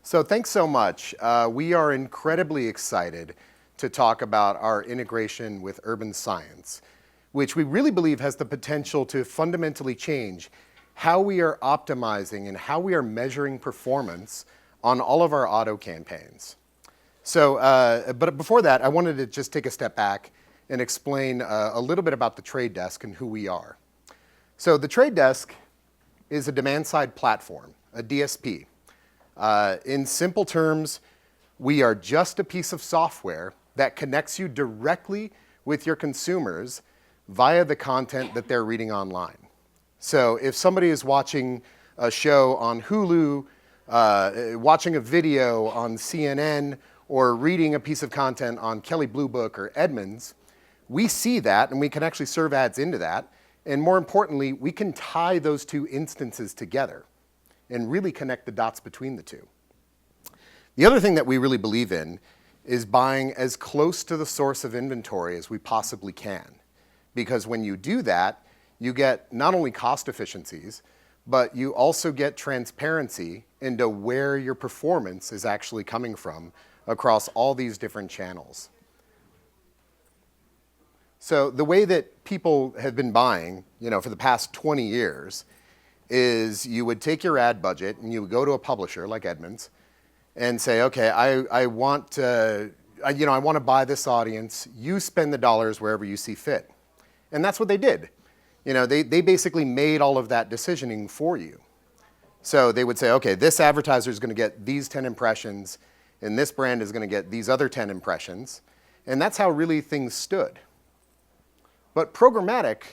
So thanks so much. We are incredibly excited to talk about our integration with Urban Science, which we really believe has the potential to fundamentally change how we are optimizing and how we are measuring performance on all of our auto campaigns. So, but before that, I wanted to just take a step back and explain a little bit about the Trade Desk and who we are. So the Trade Desk is a demand-side platform, a DSP. In simple terms, we are just a piece of software that connects you directly with your consumers via the content that they're reading online. So if somebody is watching a show on Hulu, watching a video on CNN, or reading a piece of content on Kelley Blue Book or Edmunds, we see that and we can actually serve ads into that. And more importantly, we can tie those two instances together and really connect the dots between the two. The other thing that we really believe in is buying as close to the source of inventory as we possibly can. Because when you do that, you get not only cost efficiencies, but you also get transparency into where your performance is actually coming from across all these different channels. So the way that people have been buying, for the past 20 years is you would take your ad budget and you would go to a publisher like Edmunds and say, okay, I want to buy this audience. You spend the dollars wherever you see fit. And that's what they did. They basically made all of that decisioning for you. So they would say, okay, this advertiser is going to get these 10 impressions, and this brand is going to get these other 10 impressions. And that's how really things stood. But programmatic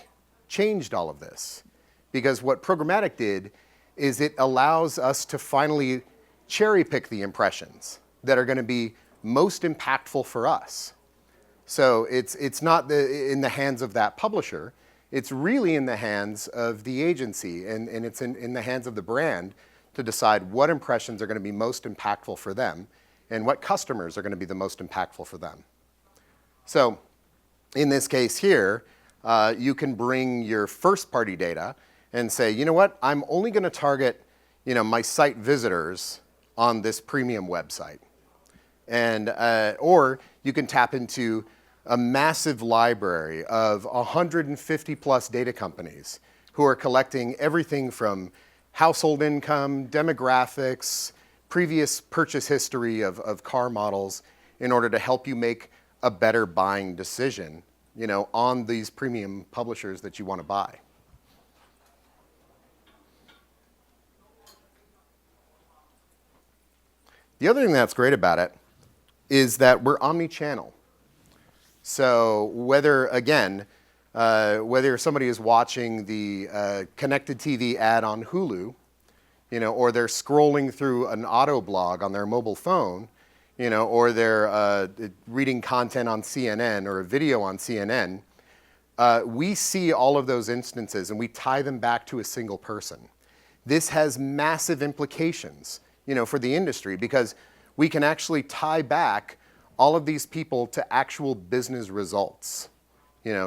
changed all of this. Because what programmatic did is it allows us to finally cherry pick the impressions that are going to be most impactful for us. So it's not in the hands of that publisher. It's really in the hands of the agency, and it's in the hands of the brand to decide what impressions are going to be most impactful for them and what customers are going to be the most impactful for them. So in this case here, you can bring your first-party data and say, you know what, I'm only going to target my site visitors on this premium website. And, or you can tap into a massive library of 150 plus data companies who are collecting everything from household income, demographics, previous purchase history of car models in order to help you make a better buying decision, on these premium publishers that you want to buy. The other thing that's great about it is that we're omni-channel. So whether somebody is watching the connected TV ad on Hulu, or they're scrolling through an auto blog on their mobile phone, or they're reading content on CNN or a video on CNN, we see all of those instances and we tie them back to a single person. This has massive implications, for the industry because we can actually tie back all of these people to actual business results.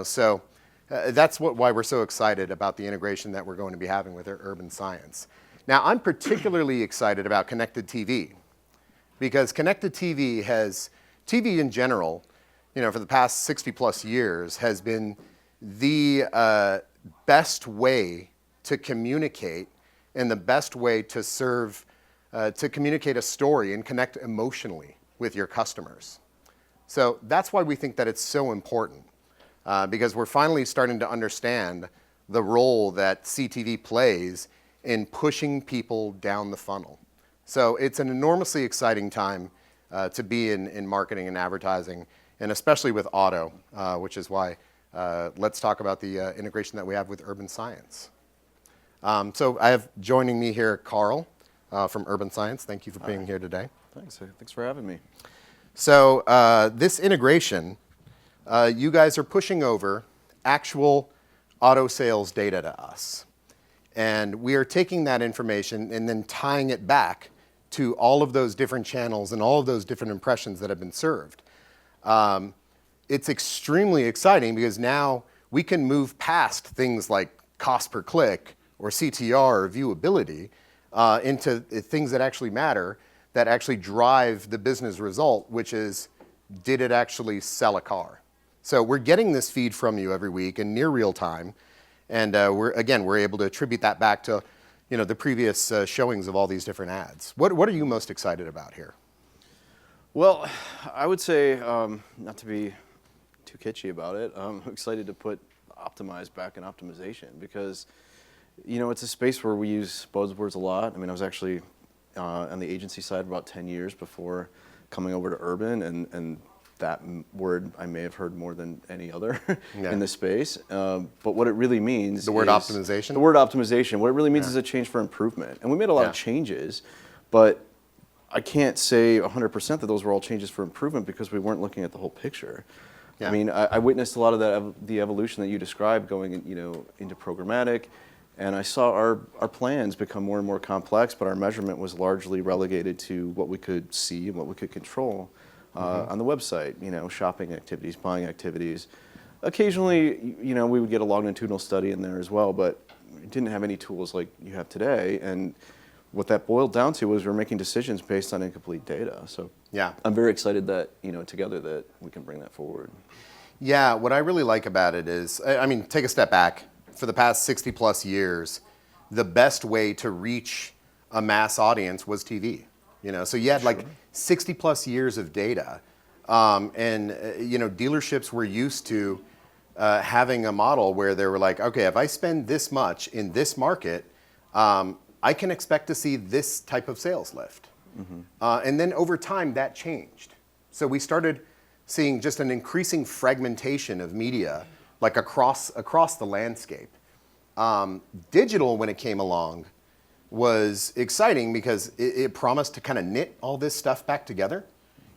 So that's why we're so excited about the integration that we're going to be having with Urban Science. Now, I'm particularly excited about connected TV because connected TV TV in general, for the past 60 plus years has been the best way to communicate and the best way to serve, to communicate a story and connect emotionally with your customers. So that's why we think that it's so important, because we're finally starting to understand the role that CTV plays in pushing people down the funnel. So it's an enormously exciting time to be in marketing and advertising, and especially with auto, which is why let's talk about the integration that we have with Urban Science. So I have joining me here Carl from Urban Science. Thank you for being here today. Thanks for having me. So this integration, you guys are pushing over actual auto sales data to us. And we are taking that information and then tying it back to all of those different channels and all of those different impressions that have been served. It's extremely exciting because now we can move past things like cost per click or CTR or viewability into things that actually matter, that actually drive the business result, which is, did it actually sell a car? So we're getting this feed from you every week in near real time, and we're able to attribute that back to, the previous showings of all these different ads. What are you most excited about here? Well, I would say, not to be too kitschy about it, I'm excited to put optimize back in optimization because, it's a space where we use buzzwords a lot. I mean, I was actually on the agency side for about 10 years before coming over to Urban, and that word I may have heard more than any other in this space. But what it really means The word optimization? The word optimization. What it really means is a change for improvement. And we made a lot of changes, but I can't say 100% that those were all changes for improvement because we weren't looking at the whole picture. Yeah. I mean, I witnessed a lot of the evolution that you described going into programmatic, and I saw our plans become more and more complex, but our measurement was largely relegated to what we could see and what we could control on the website, shopping activities, buying activities. Occasionally, we would get a longitudinal study in there as well, but we didn't have any tools like you have today. And what that boiled down to was we're making decisions based on incomplete data. So yeah, I'm very excited that, together that we can bring that forward. Yeah, what I really like about it is, I mean, take a step back. For the past 60 plus years, the best way to reach a mass audience was TV. So you had like 60 plus years of data. Dealerships were used to having a model where they were like, okay, if I spend this much in this market, I can expect to see this type of sales lift. And then over time, that changed. So we started seeing just an increasing fragmentation of media, like across the landscape. Digital, when it came along, was exciting because it promised to kind of knit all this stuff back together,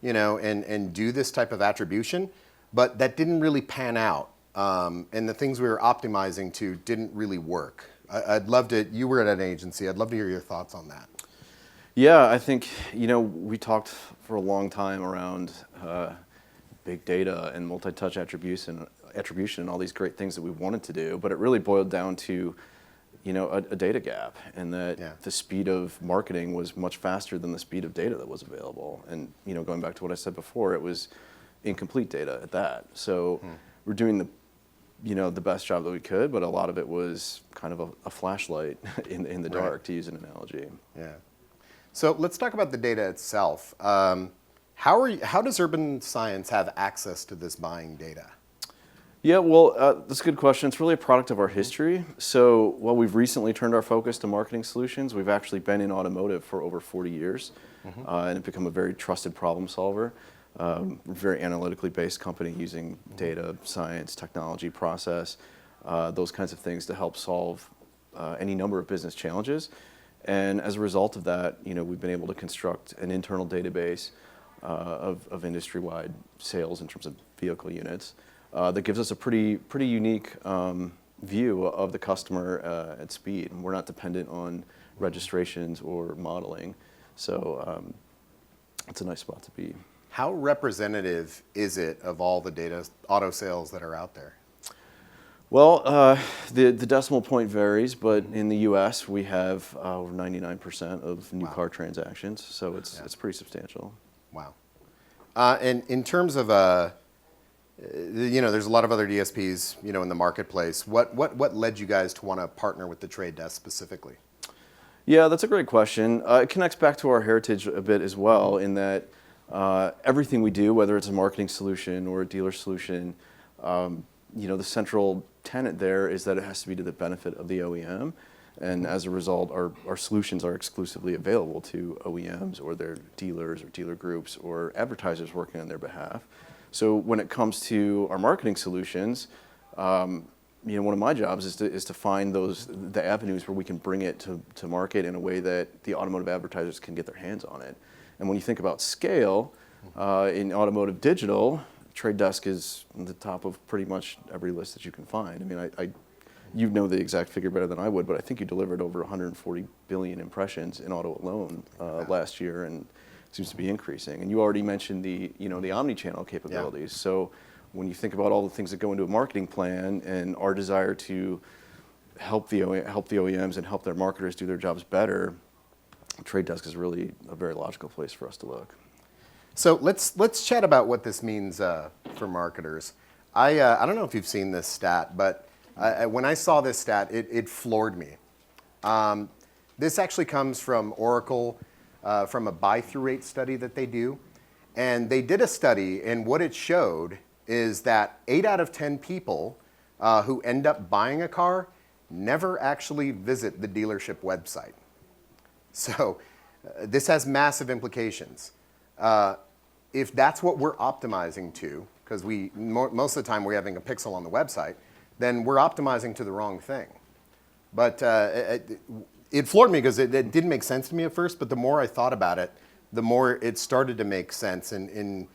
and do this type of attribution, but that didn't really pan out. And the things we were optimizing to didn't really work. I'd love to, you were at an agency, I'd love to hear your thoughts on that. Yeah, I think, we talked for a long time around big data and multi-touch attribution and all these great things that we wanted to do, but it really boiled down to, a data gap, and that the speed of marketing was much faster than the speed of data that was available. And, going back to what I said before, it was incomplete data at that. So we're doing the best job that we could, but a lot of it was kind of a flashlight in the dark, to use an analogy. Yeah. So let's talk about the data itself. How does Urban Science have access to this buying data? Yeah, well, that's a good question. It's really a product of our history. So while we've recently turned our focus to marketing solutions, we've actually been in automotive for over 40 years and have become a very trusted problem solver. We're a very analytically based company using data, science, technology, process, those kinds of things to help solve any number of business challenges. And as a result of that, we've been able to construct an internal database of industry-wide sales in terms of vehicle units that gives us a pretty unique view of the customer at speed. And we're not dependent on registrations or modeling. So it's a nice spot to be. How representative is it of all the data auto sales that are out there? Well, the decimal point varies, but in the U.S. we have over 99% of new car transactions, so it's pretty substantial. Wow. And in terms of, there's a lot of other DSPs, in the marketplace. What led you guys to want to partner with The Trade Desk specifically? Yeah, that's a great question. It connects back to our heritage a bit as well, in that everything we do, whether it's a marketing solution or a dealer solution, the central tenet there is that it has to be to the benefit of the OEM. And as a result, our solutions are exclusively available to OEMs or their dealers or dealer groups or advertisers working on their behalf. So when it comes to our marketing solutions, one of my jobs is to find the avenues where we can bring it to market in a way that the automotive advertisers can get their hands on it. And when you think about scale in automotive digital, Trade Desk is on the top of pretty much every list that you can find. I mean, you know the exact figure better than I would, but I think you delivered over 140 billion impressions in auto alone last year, and it seems to be increasing. And you already mentioned the omni-channel capabilities. Yeah. So when you think about all the things that go into a marketing plan and our desire to help the OEMs and help their marketers do their jobs better, Trade Desk is really a very logical place for us to look. So let's chat about what this means for marketers. I don't know if you've seen this stat, but when I saw this stat, it floored me. This actually comes from Oracle, from a buy-through rate study that they do. And they did a study, and what it showed is that 8 out of 10 people who end up buying a car never actually visit the dealership website. So this has massive implications. If that's what we're optimizing to, because most of the time we're having a pixel on the website, then we're optimizing to the wrong thing. But it floored me because it didn't make sense to me at first, but the more I thought about it, the more it started to make sense in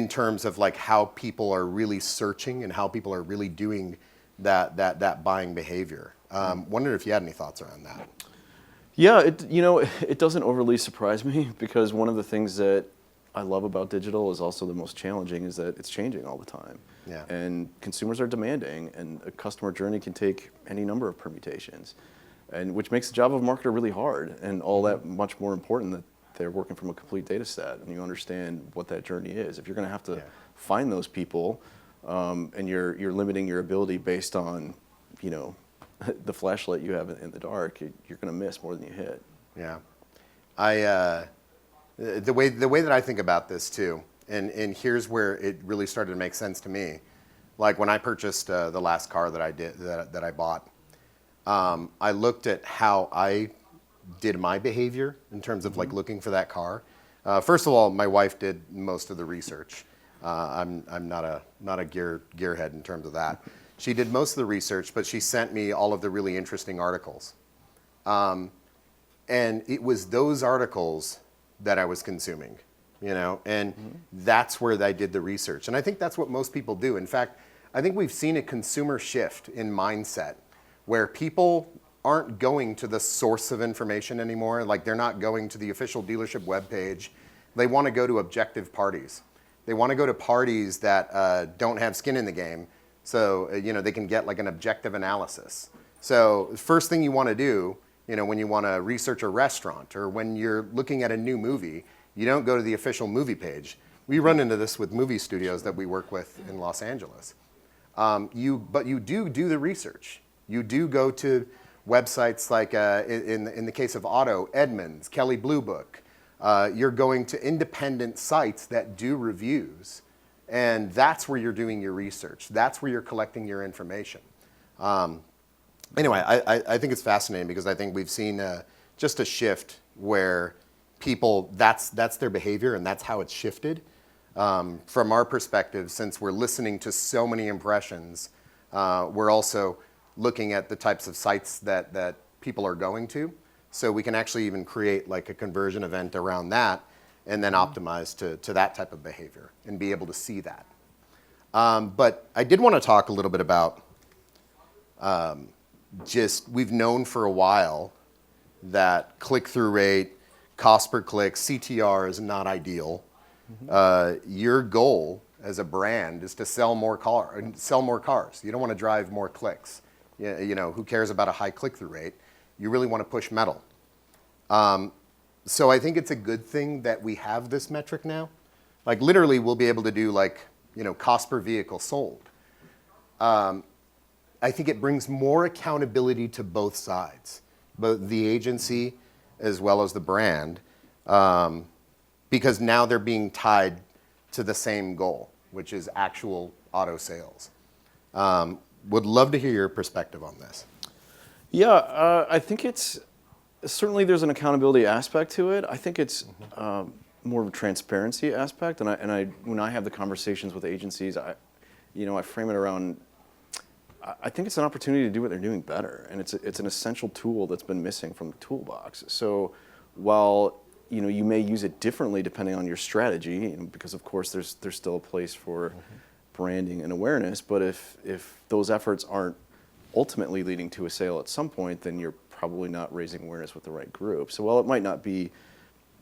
terms of like how people are really searching and how people are really doing that buying behavior. Wondered if you had any thoughts around that. Yeah, it doesn't overly surprise me because one of the things that I love about digital is also the most challenging is that it's changing all the time. Yeah. And consumers are demanding, and a customer journey can take any number of permutations, and which makes the job of a marketer really hard and all that much more important that they're working from a complete data set and you understand what that journey is. If you're going to have to find those people, and you're limiting your ability based on, the flashlight you have in the dark, you're going to miss more than you hit. Yeah, the way that I think about this too, and here's where it really started to make sense to me. Like when I purchased the last car that I bought, I looked at how I did my behavior in terms of like looking for that car. First of all, my wife did most of the research. I'm not a gearhead in terms of that. She did most of the research, but she sent me all of the really interesting articles. And it was those articles that I was consuming, and that's where I did the research. And I think that's what most people do. In fact, I think we've seen a consumer shift in mindset where people aren't going to the source of information anymore. Like they're not going to the official dealership webpage. They want to go to objective parties. They want to go to parties that don't have skin in the game, so they can get like an objective analysis. So first thing you want to do, when you want to research a restaurant or when you're looking at a new movie, you don't go to the official movie page. We run into this with movie studios that we work with in Los Angeles. But you do the research. You do go to websites like, in the case of auto, Edmunds, Kelley Blue Book. You're going to independent sites that do reviews, and that's where you're doing your research. That's where you're collecting your information. Anyway, I think it's fascinating because I think we've seen just a shift where people, that's their behavior and that's how it's shifted. From our perspective, since we're listening to so many impressions, we're also looking at the types of sites that people are going to. So we can actually even create like a conversion event around that and then optimize to that type of behavior and be able to see that. But I did want to talk a little bit about we've known for a while that click-through rate, cost per click, CTR is not ideal. Your goal as a brand is to sell more cars. You don't want to drive more clicks. Who cares about a high click-through rate? You really want to push metal. So I think it's a good thing that we have this metric now. Like literally we'll be able to do cost per vehicle sold. I think it brings more accountability to both sides, both the agency as well as the brand, because now they're being tied to the same goal, which is actual auto sales. Would love to hear your perspective on this. Yeah, I think it's certainly there's an accountability aspect to it. I think it's more of a transparency aspect, and I when I have the conversations with agencies, I frame it around. I think it's an opportunity to do what they're doing better, and it's an essential tool that's been missing from the toolbox. So while you may use it differently depending on your strategy, because of course there's still a place for branding and awareness, but if those efforts aren't ultimately leading to a sale at some point, then you're probably not raising awareness with the right group. So while it might not be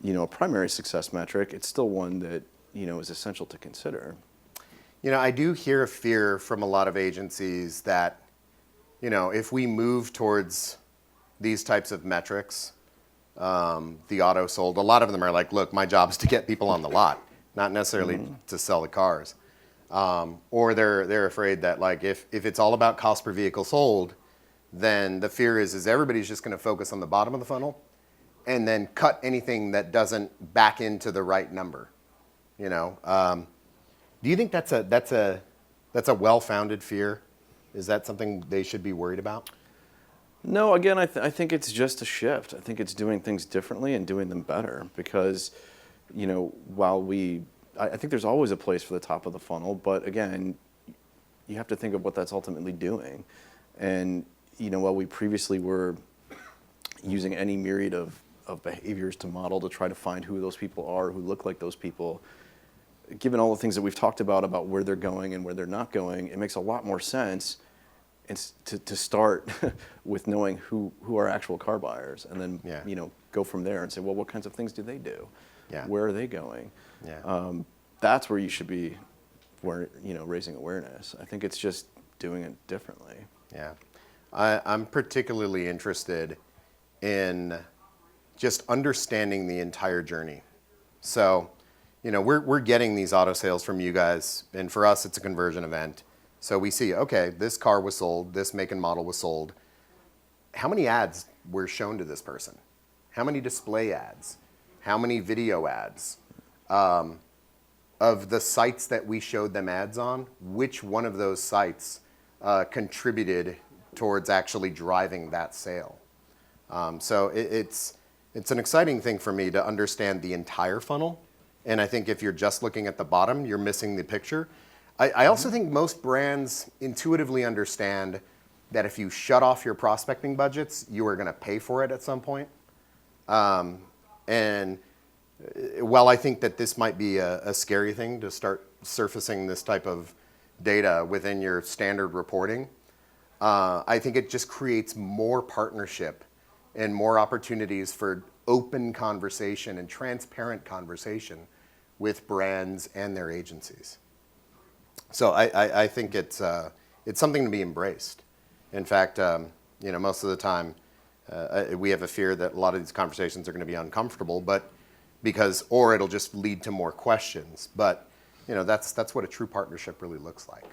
a primary success metric, it's still one that is essential to consider. I do hear a fear from a lot of agencies that, if we move towards these types of metrics, the auto sold. A lot of them are like, look, my job is to get people on the lot, not necessarily to sell the cars. Or they're afraid that like if it's all about cost per vehicle sold, then the fear is everybody's just going to focus on the bottom of the funnel and then cut anything that doesn't back into the right number. You know, do you think that's a well-founded fear? Is that something they should be worried about? No, again, I think it's just a shift. I think it's doing things differently and doing them better because, you know, I think there's always a place for the top of the funnel, but again, you have to think of what that's ultimately doing. And, you know, while we previously were using any myriad of behaviors to model to try to find who those people are, who look like those people, given all the things that we've talked about where they're going and where they're not going, it makes a lot more sense to start with knowing who are actual car buyers, and then you know, go from there and say, well, what kinds of things do they do? Yeah. Where are they going? Yeah. That's where you should be, raising awareness. I think it's just doing it differently. Yeah. I'm particularly interested in just understanding the entire journey. So, you know, we're getting these auto sales from you guys, and for us, it's a conversion event. So we see, okay, this car was sold, this make and model was sold. How many ads were shown to this person? How many display ads? How many video ads? Of the sites that we showed them ads on, which one of those sites contributed towards actually driving that sale? So it's an exciting thing for me to understand the entire funnel. And I think if you're just looking at the bottom, you're missing the picture. I also think most brands intuitively understand that if you shut off your prospecting budgets, you are going to pay for it at some point. And while I think that this might be a scary thing to start surfacing this type of data within your standard reporting, I think it just creates more partnership and more opportunities for open conversation and transparent conversation with brands and their agencies. So I think it's something to be embraced. In fact, you know, most of the time we have a fear that a lot of these conversations are going to be uncomfortable, but or it'll just lead to more questions. But you know, that's what a true partnership really looks like.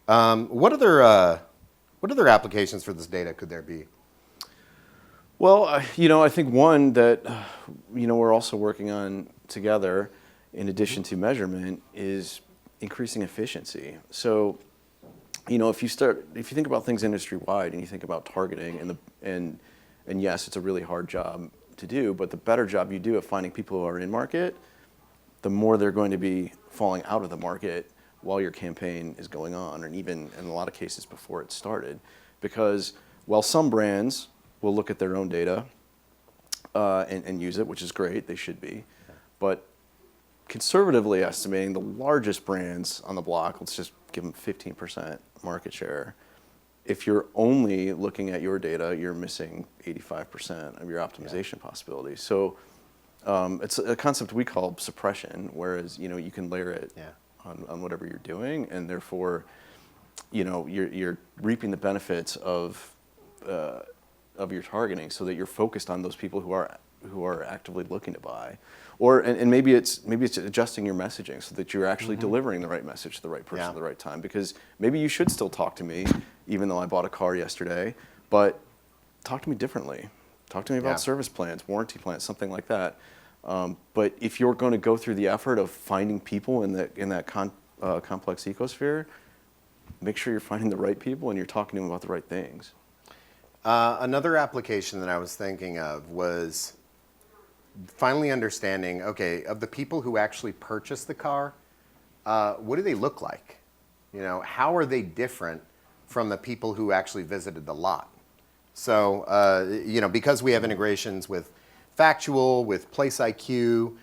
What other applications for this data could there be? Well, you know, I think one that, you know, we're also working on together, in addition to measurement, is increasing efficiency. So, you know, if you think about things industry-wide and you think about targeting, and yes, it's a really hard job to do, but the better job you do at finding people who are in market, the more they're going to be falling out of the market while your campaign is going on, and even in a lot of cases before it started. Because while some brands will look at their own data and use it, which is great, they should be, but conservatively estimating the largest brands on the block, let's just give them 15% market share. If you're only looking at your data, you're missing 85% of your optimization possibilities. So it's a concept we call suppression, whereas, you know, you can layer it on whatever you're doing, and therefore, you know, you're reaping the benefits of your targeting, so that you're focused on those people who are actively looking to buy. Or and maybe it's adjusting your messaging so that you're actually delivering the right message to the right person at the right time. Because maybe you should still talk to me, even though I bought a car yesterday, but talk to me differently. Talk to me about service plans, warranty plans, something like that. But if you're going to go through the effort of finding people in that complex ecosphere, make sure you're finding the right people and you're talking to them about the right things. Another application that I was thinking of was finally understanding, okay, of the people who actually purchased the car, what do they look like? You know, how are they different from the people who actually visited the lot? So, you know, because we have integrations with Factual, with Place IQ,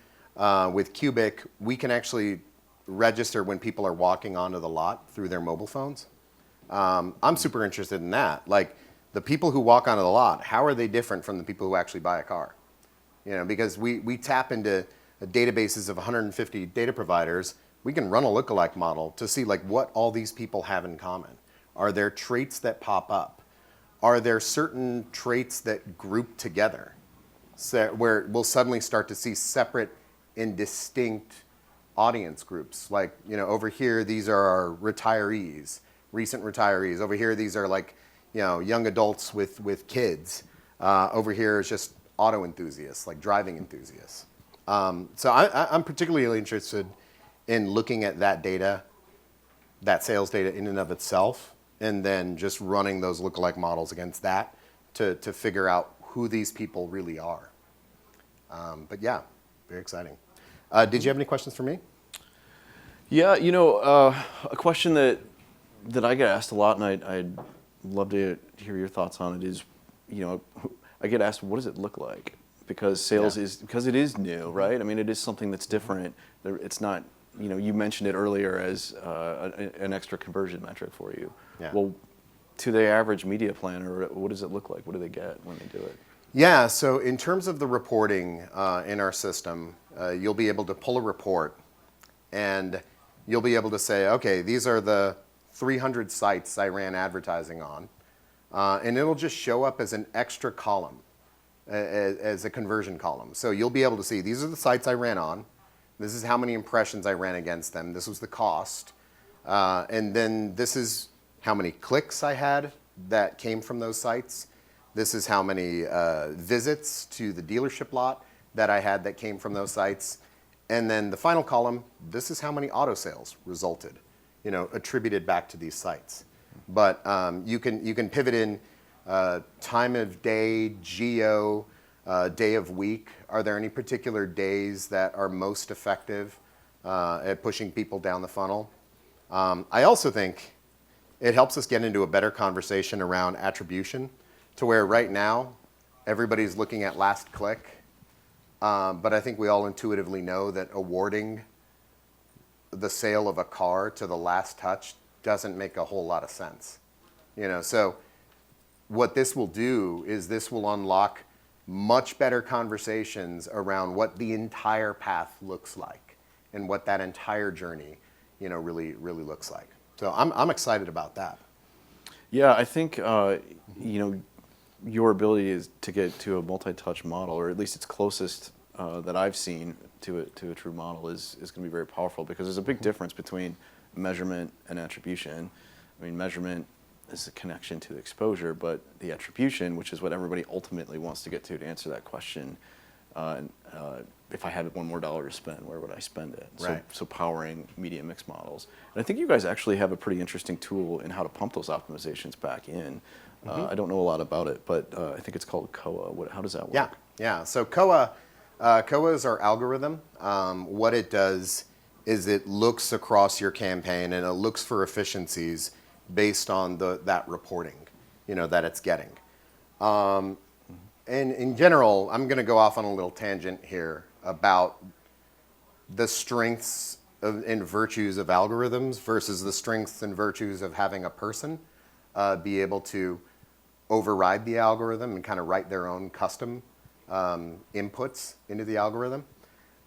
with Cubic, we can actually register when people are walking onto the lot through their mobile phones. I'm super interested in that. Like, the people who walk onto the lot, how are they different from the people who actually buy a car? You know, because we tap into databases of 150 data providers. We can run a lookalike model to see like what all these people have in common. Are there traits that pop up? are there certain traits that group together, so where we'll suddenly start to see separate and distinct audience groups? Like, over here, these are our retirees, recent retirees. Over here, these are like, young adults with kids. Over here is just auto enthusiasts, like driving enthusiasts. So I'm particularly interested in looking at that data, that sales data in and of itself, and then just running those lookalike models against that to figure out who these people really are. But yeah, very exciting. Did you have any questions for me? Yeah, a question that I get asked a lot, and I'd love to hear your thoughts on it is, I get asked, what does it look like? Because sales because it is new, right? I mean, it is something that's different. It's not, you mentioned it earlier as an extra conversion metric for you. Yeah. Well, to the average media planner, what does it look like? What do they get when they do it? Yeah, so in terms of the reporting in our system, you'll be able to pull a report and you'll be able to say, okay, these are the 300 sites I ran advertising on. And it'll just show up as an extra column, as a conversion column. So you'll be able to see, these are the sites I ran on. This is how many impressions I ran against them. This was the cost. And then this is how many clicks I had that came from those sites. This is how many visits to the dealership lot that I had that came from those sites. And then the final column, this is how many auto sales resulted, attributed back to these sites. But you can pivot in time of day, geo, day of week. Are there any particular days that are most effective at pushing people down the funnel? I also think it helps us get into a better conversation around attribution, to where right now everybody's looking at last click. But I think we all intuitively know that awarding the sale of a car to the last touch doesn't make a whole lot of sense. So what this will do is this will unlock much better conversations around what the entire path looks like and what that entire journey, really looks like. So I'm excited about that. Yeah, I think your ability is to get to a multi-touch model, or at least its closest that I've seen to a true model, is going to be very powerful, because there's a big difference between measurement and attribution. I mean, measurement is a connection to exposure, but the attribution, which is what everybody ultimately wants to get to answer that question, if I had $1 more to spend, where would I spend it? Right. So powering media mix models. And I think you guys actually have a pretty interesting tool in how to pump those optimizations back in. I don't know a lot about it, but I think it's called Koa. How does that work? Yeah. So Koa is our algorithm. What it does is it looks across your campaign and it looks for efficiencies based on that reporting, that it's getting. And in general, I'm going to go off on a little tangent here about the strengths and virtues of algorithms versus the strengths and virtues of having a person be able to override the algorithm and kind of write their own custom inputs into the algorithm.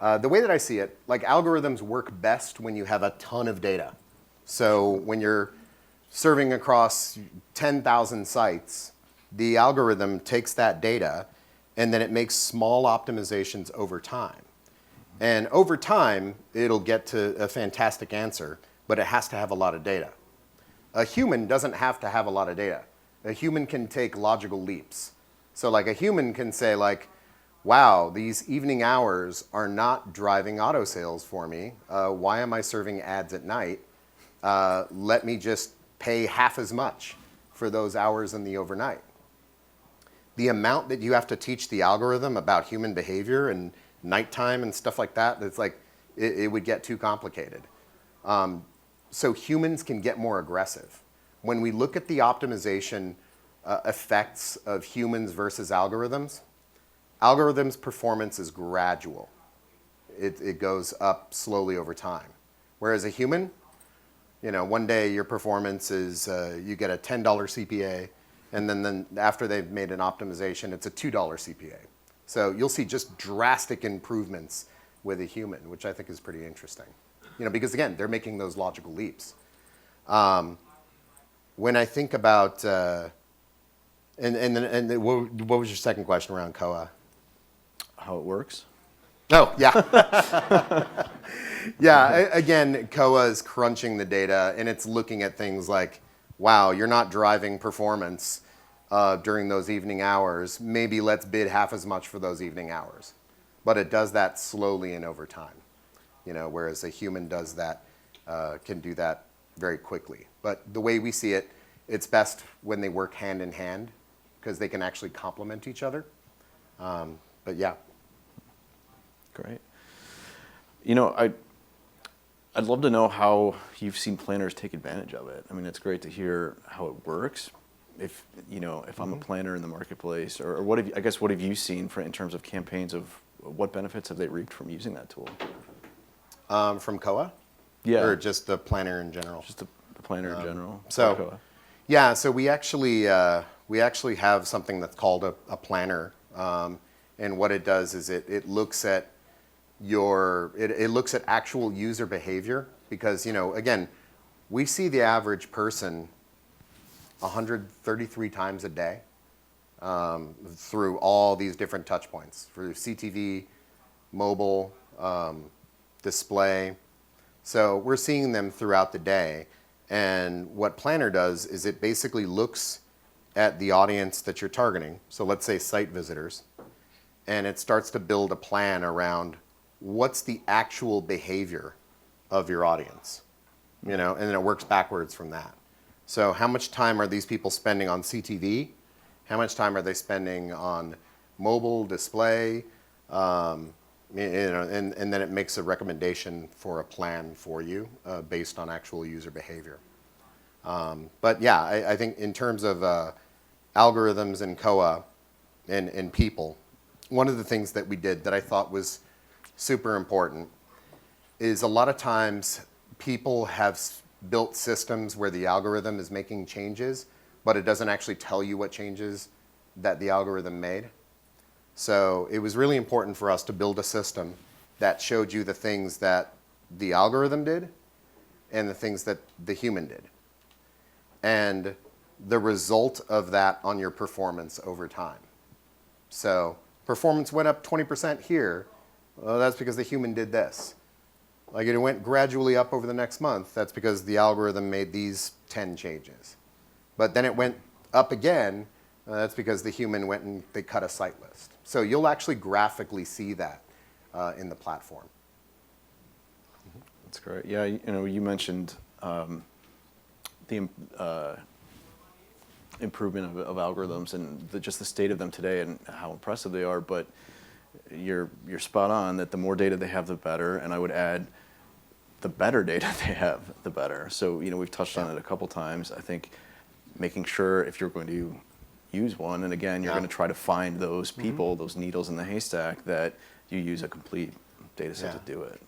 The way that I see it, like, algorithms work best when you have a ton of data. So when you're serving across 10,000 sites, the algorithm takes that data and then it makes small optimizations over time. And over time, it'll get to a fantastic answer, but it has to have a lot of data. A human doesn't have to have a lot of data. A human can take logical leaps. So like, a human can say, like, wow, these evening hours are not driving auto sales for me. Why am I serving ads at night? Let me just pay half as much for those hours in the overnight. The amount that you have to teach the algorithm about human behavior and nighttime and stuff like that, it's like, it would get too complicated. So humans can get more aggressive. When we look at the optimization effects of humans versus algorithms performance is gradual. It goes up slowly over time. Whereas a human, one day your performance is, you get a $10 CPA, and then after they've made an optimization, it's a $2 CPA. So you'll see just drastic improvements with a human, which I think is pretty interesting. Because again, they're making those logical leaps. When I think about And what was your second question around Koa? How it works? Oh, yeah. Yeah, again, Koa is crunching the data, and it's looking at things like, wow, you're not driving performance during those evening hours. Maybe let's bid half as much for those evening hours. But it does that slowly and over time, whereas a human does that, can do that very quickly. But the way we see it, it's best when they work hand in hand because they can actually complement each other. But yeah. Great. I'd love to know how you've seen planners take advantage of it. I mean, it's great to hear how it works. If I'm a planner in the marketplace, or what have you seen in terms of campaigns of what benefits have they reaped from using that tool? From Koa? Yeah. Or just the planner in general? Just the planner in general. So, Koa. yeah, so we actually have something that's called a planner, and what it does is it looks at it looks at actual user behavior because again, we see the average person 133 times a day through all these different touch points through CTV, mobile, display. So we're seeing them throughout the day. And what Planner does is it basically looks at the audience that you're targeting. So let's say site visitors. And it starts to build a plan around what's the actual behavior of your audience, and then it works backwards from that. So how much time are these people spending on CTV? How much time are they spending on mobile display? And then it makes a recommendation for a plan for you based on actual user behavior. But yeah, I think in terms of algorithms and Koa and people, one of the things that we did that I thought was super important is a lot of times people have built systems where the algorithm is making changes, but it doesn't actually tell you what changes that the algorithm made. So it was really important for us to build a system that showed you the things that the algorithm did and the things that the human did. And the result of that on your performance over time. So performance went up 20% here. Well, that's because the human did this. Like it went gradually up over the next month. That's because the algorithm made these 10 changes. But then it went up again. That's because the human went and they cut a site list. So you'll actually graphically see that in the platform. That's great. Yeah, you mentioned the improvement of algorithms and just the state of them today and how impressive they are. But you're spot on that the more data they have, the better. And I would add, the better data they have, the better. So we've touched on it a couple times. I think making sure if you're going to use one, and again, you're going to try to find those people, those needles in the haystack, that you use a complete data set to do it.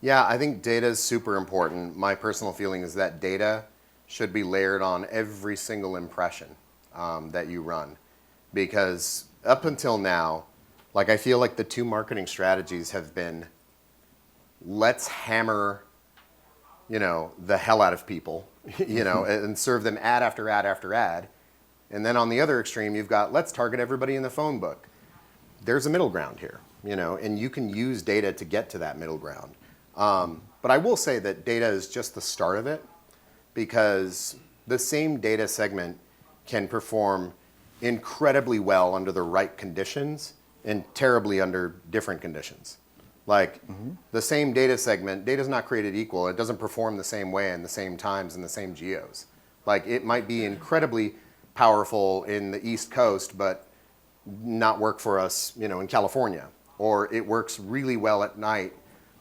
Yeah, I think data is super important. My personal feeling is that data should be layered on every single impression that you run. Because up until now, I feel like the two marketing strategies have been, let's hammer, the hell out of people, and serve them ad after ad after ad. And then on the other extreme, you've got, let's target everybody in the phone book. There's a middle ground here, and you can use data to get to that middle ground. But I will say that data is just the start of it, because the same data segment can perform incredibly well under the right conditions and terribly under different conditions. The same data segment, data's not created equal. It doesn't perform the same way in the same times in the same geos. It might be incredibly powerful in the East Coast, but not work for us, in California. Or it works really well at night,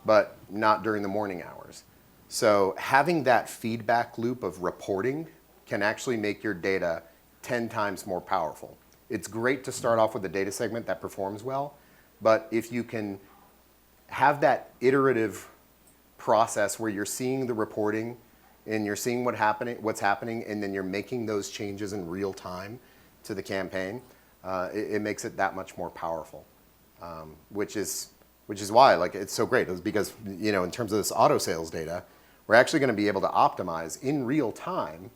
but not during the morning hours. So having that feedback loop of reporting can actually make your data 10 times more powerful. It's great to start off with a data segment that performs well, but if you can have that iterative process where you're seeing the reporting and you're seeing what's happening, and then you're making those changes in real time to the campaign, it makes it that much more powerful, which is why it's so great. It's because in terms of this auto sales data, we're actually going to be able to optimize in real time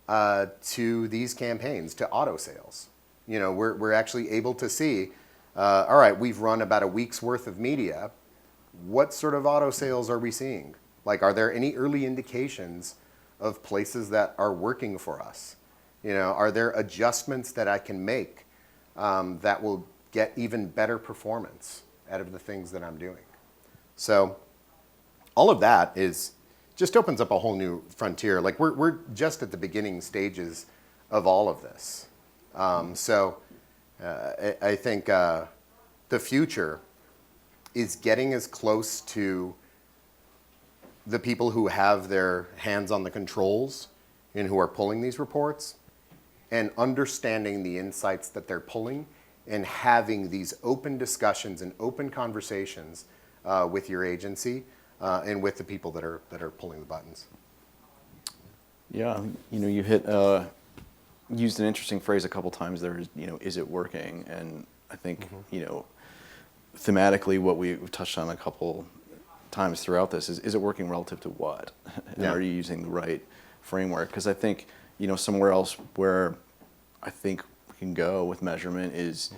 to these campaigns, to auto sales. You know, we're actually able to see, all right, we've run about a week's worth of media. What sort of auto sales are we seeing? Like, are there any early indications of places that are working for us? You know, are there adjustments that I can make that will get even better performance out of the things that I'm doing? So all of that is just opens up a whole new frontier. Like we're just at the beginning stages of all of this. I think the future is getting as close to the people who have their hands on the controls and who are pulling these reports and understanding the insights that they're pulling and having these open discussions and open conversations with your agency and with the people that are pulling the buttons. Yeah, you know, you used an interesting phrase a couple times there, you know, is it working? And I think, you know, thematically what we've touched on a couple times throughout this is it working relative to what? And are you using the right framework? Because I think, you know, somewhere else where I think we can go with measurement is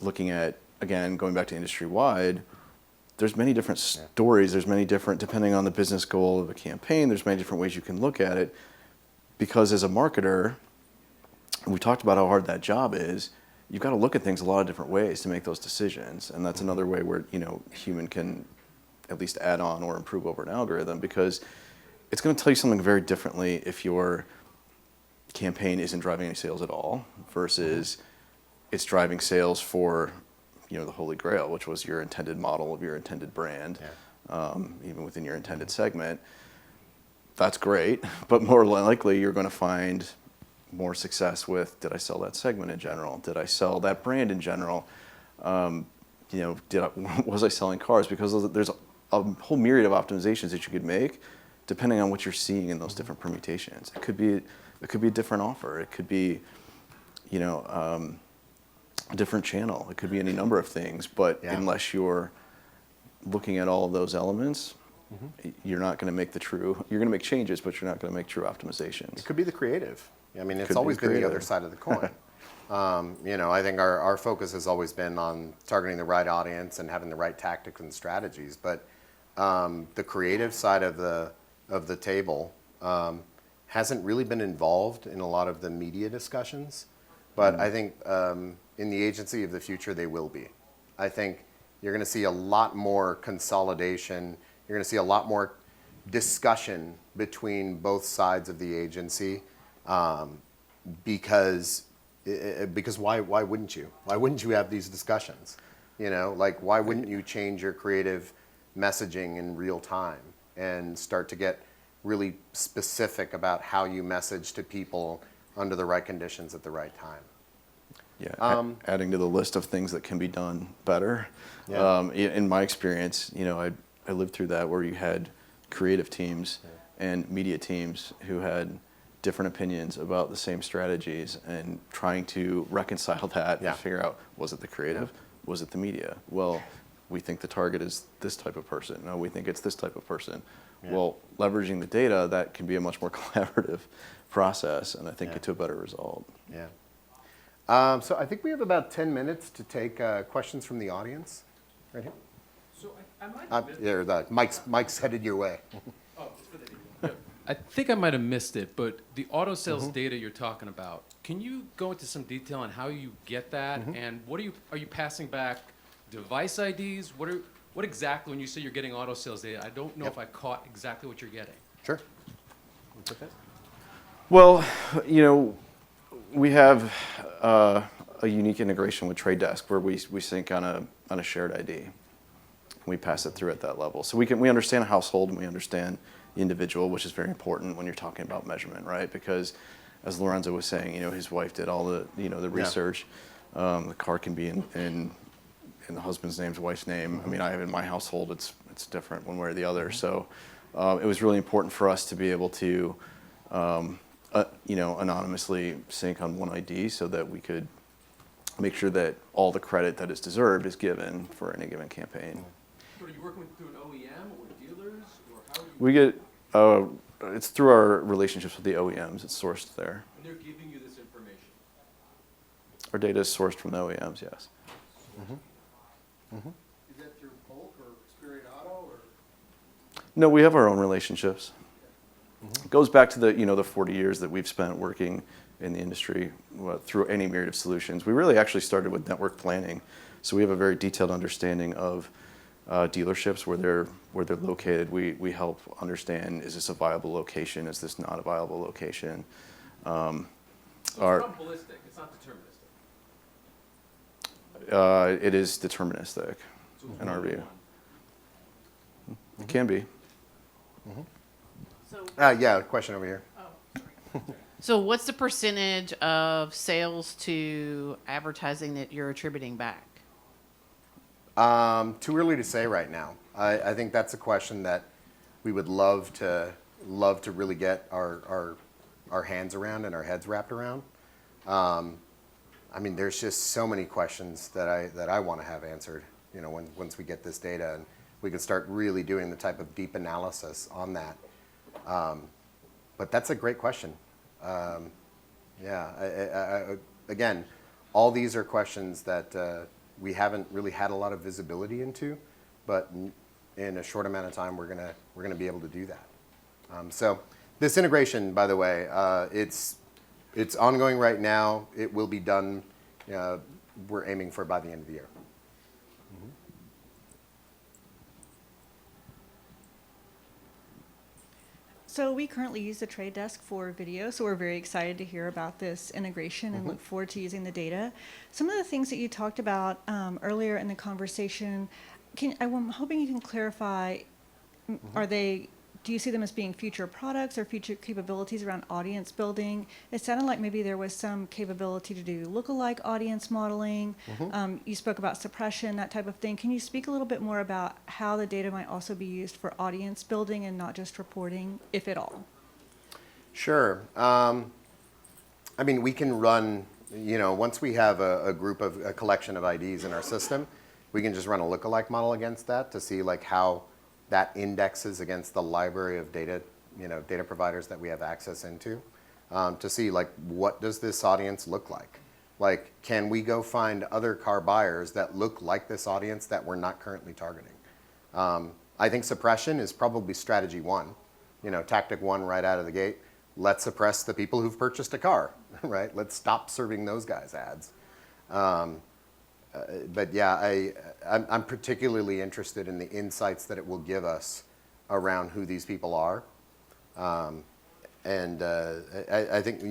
looking at, again, going back to industry-wide, there's many different stories, there's many different, depending on the business goal of a campaign, there's many different ways you can look at it. Because as a marketer, we talked about how hard that job is, you've got to look at things a lot of different ways to make those decisions. And that's another way where, you know, human can at least add on or improve over an algorithm, because it's going to tell you something very differently if your campaign isn't driving any sales at all versus it's driving sales for, you know, the Holy Grail, which was your intended model of your intended brand, even within your intended segment. That's great, but more likely you're going to find more success with, did I sell that segment in general? Did I sell that brand in general? You know, was I selling cars? Because there's a whole myriad of optimizations that you could make depending on what you're seeing in those different permutations. It could be a different offer. It could be, you know, a different channel. It could be any number of things. But unless you're looking at all of those elements, you're not going to make you're going to make changes, but you're not going to make true optimizations. It could be the creative. I mean, it's always been the other side of the coin. You know, I think our focus has always been on targeting the right audience and having the right tactics and strategies. But the creative side of the table hasn't really been involved in a lot of the media discussions. But I think in the agency of the future, they will be. I think you're going to see a lot more consolidation. You're going to see a lot more discussion between both sides of the agency. Because why wouldn't you? Why wouldn't you have these discussions? You know, like why wouldn't you change your creative messaging in real time and start to get really specific about how you message to people under the right conditions at the right time? Yeah, adding to the list of things that can be done better. In my experience, you know, I lived through that where you had creative teams and media teams who had different opinions about the same strategies and trying to reconcile that and figure out, was it the creative? Was it the media? Well, we think the target is this type of person. No, we think it's this type of person. Well, leveraging the data, that can be a much more collaborative process and I think get to a better result. So I think we have about 10 minutes to take questions from the audience. Right here. So I might have Mike's headed your way. I think I might have missed it, but the auto sales data you're talking about, can you go into some detail on how you get that, and what are you passing back device IDs? What exactly, when you say you're getting auto sales data, I don't know if I caught exactly what you're getting. Sure. Well, you know, we have a unique integration with Trade Desk where we sync on a shared ID. We pass it through at that level, so we understand a household and we understand the individual, which is very important when you're talking about measurement, right? Because as Lorenzo was saying, you know, his wife did all the, you know, the research. The car can be in the husband's name's wife's name. I mean, I have in my household, it's different one way or the other. So it was really important for us to be able to, you know, anonymously sync on one ID so that we could make sure that all the credit that is deserved is given for any given campaign. So are you working through an OEM or dealers, or how are you? We get it's through our relationships with the OEMs. It's sourced there. And they're giving you this information. Our data is sourced from the OEMs, yes. Is that through Polk or Experian Auto or? No, we have our own relationships. It goes back to the 40 years that we've spent working in the industry through any myriad of solutions. We really actually started with network planning, so we have a very detailed understanding of dealerships where they're located. We help understand, is this a viable location? Is this not a viable location? So it's Our- probabilistic. It's not deterministic. It is deterministic So it's in our view. 1-to-1. It can be. So, Yeah, question over here. so what's the percentage of sales to advertising that you're attributing back? Too early to say right now. I think that's a question that we would love to really get our hands around and our heads wrapped around. I mean, there's just so many questions that I want to have answered. Once we get this data and we can start really doing the type of deep analysis on that. But that's a great question. Again, all these are questions that we haven't really had a lot of visibility into, but in a short amount of time, we're gonna be able to do that. So this integration, by the way, it's ongoing right now. It will be done. We're aiming for by the end of the year. So we currently use the Trade Desk for video, so we're very excited to hear about this integration and look forward to using the data. Some of the things that you talked about earlier in the conversation, I'm hoping you can clarify, do you see them as being future products or future capabilities around audience building? It sounded like maybe there was some capability to do lookalike audience modeling. You spoke about suppression, that type of thing. Can you speak a little bit more about how the data might also be used for audience building and not just reporting, if at all? Sure. I mean, we can run, once we have a collection of IDs in our system, we can just run a lookalike model against that to see like how that indexes against the library of data, data providers that we have access into, to see like what does this audience look like? Like, can we go find other car buyers that look like this audience that we're not currently targeting? I think suppression is probably strategy one, tactic one right out of the gate. Let's suppress the people who've purchased a car, right? Let's stop serving those guys ads. But yeah, I'm particularly interested in the insights that it will give us around who these people are. I think,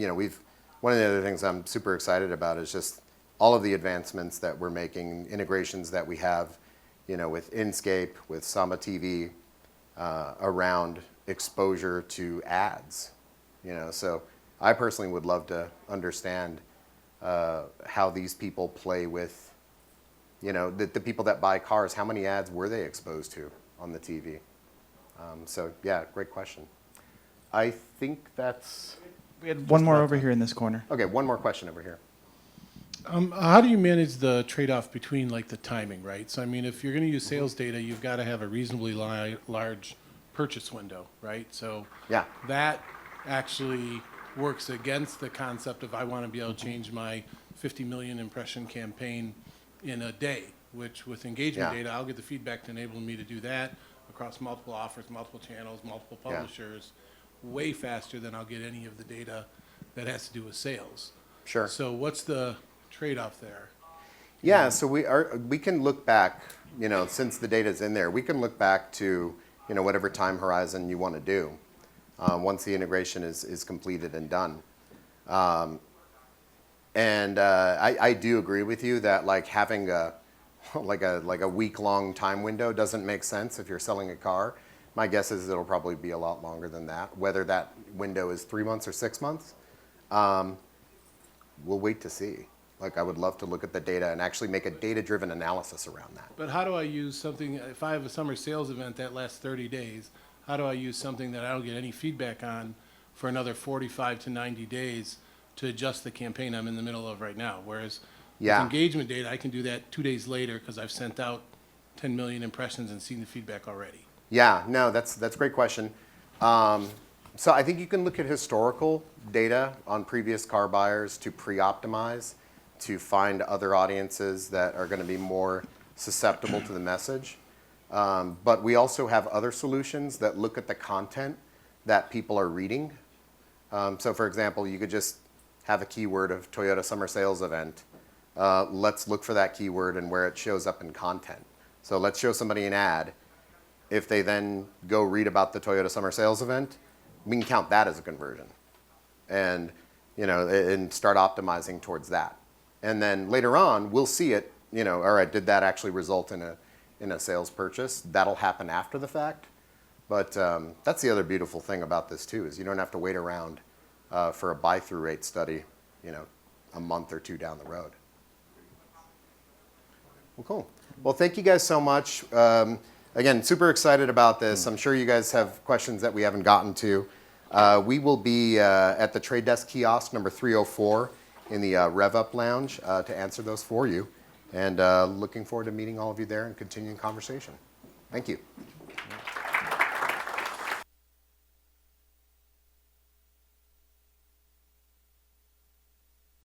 one of the other things I'm super excited about is just all of the advancements that we're making, integrations that we have, with Inscape, with Samba TV, around exposure to ads. So I personally would love to understand how these people play with, the people that buy cars, how many ads were they exposed to on the TV? So yeah, great question. I think that's, We had one more over here in this corner. okay, one more question over here. How do you manage the trade-off between like the timing, right? So I mean, if you're going to use sales data, you've got to have a reasonably large purchase window, right? So Yeah. that actually works against the concept of I want to be able to change my 50 million impression campaign in a day, which with engagement Yeah. data, I'll get the feedback to enable me to do that across multiple offers, multiple channels, multiple Yeah. publishers, way faster than I'll get any of the data that has to do with sales. Sure. So what's the trade-off there? Yeah, so we can look back, since the data's in there, we can look back to, whatever time horizon you want to do, once the integration is completed and done. I do agree with you that like having a week-long time window doesn't make sense if you're selling a car. My guess is it'll probably be a lot longer than that. Whether that window is 3 months or 6 months, we'll wait to see. Like, I would love to look at the data and actually make a data-driven analysis around that. But how do I use something, if I have a summer sales event that lasts 30 days, how do I use something that I don't get any feedback on for another 45 to 90 days to adjust the campaign I'm in the middle of right now? Whereas Yeah. with engagement data, I can do that 2 days later because I've sent out 10 million impressions and seen the feedback already. Yeah, no, that's a great question. So I think you can look at historical data on previous car buyers to pre-optimize, to find other audiences that are going to be more susceptible to the message. But we also have other solutions that look at the content that people are reading. So for example, you could just have a keyword of Toyota Summer Sales Event. Let's look for that keyword and where it shows up in content. So let's show somebody an ad. If they then go read about the Toyota Summer Sales Event, we can count that as a conversion, and and start optimizing towards that. And then later on, we'll see it. All right, did that actually result in a sales purchase? That'll happen after the fact. But that's the other beautiful thing about this too, is you don't have to wait around for a buy-through rate study, a month or two down the road. Well, cool. Well, thank you guys so much. Again, super excited about this. I'm sure you guys have questions that we haven't gotten to. We will be at the Trade Desk kiosk number 304 in the Rev Up Lounge to answer those for you. And looking forward to meeting all of you there and continuing conversation. Thank you.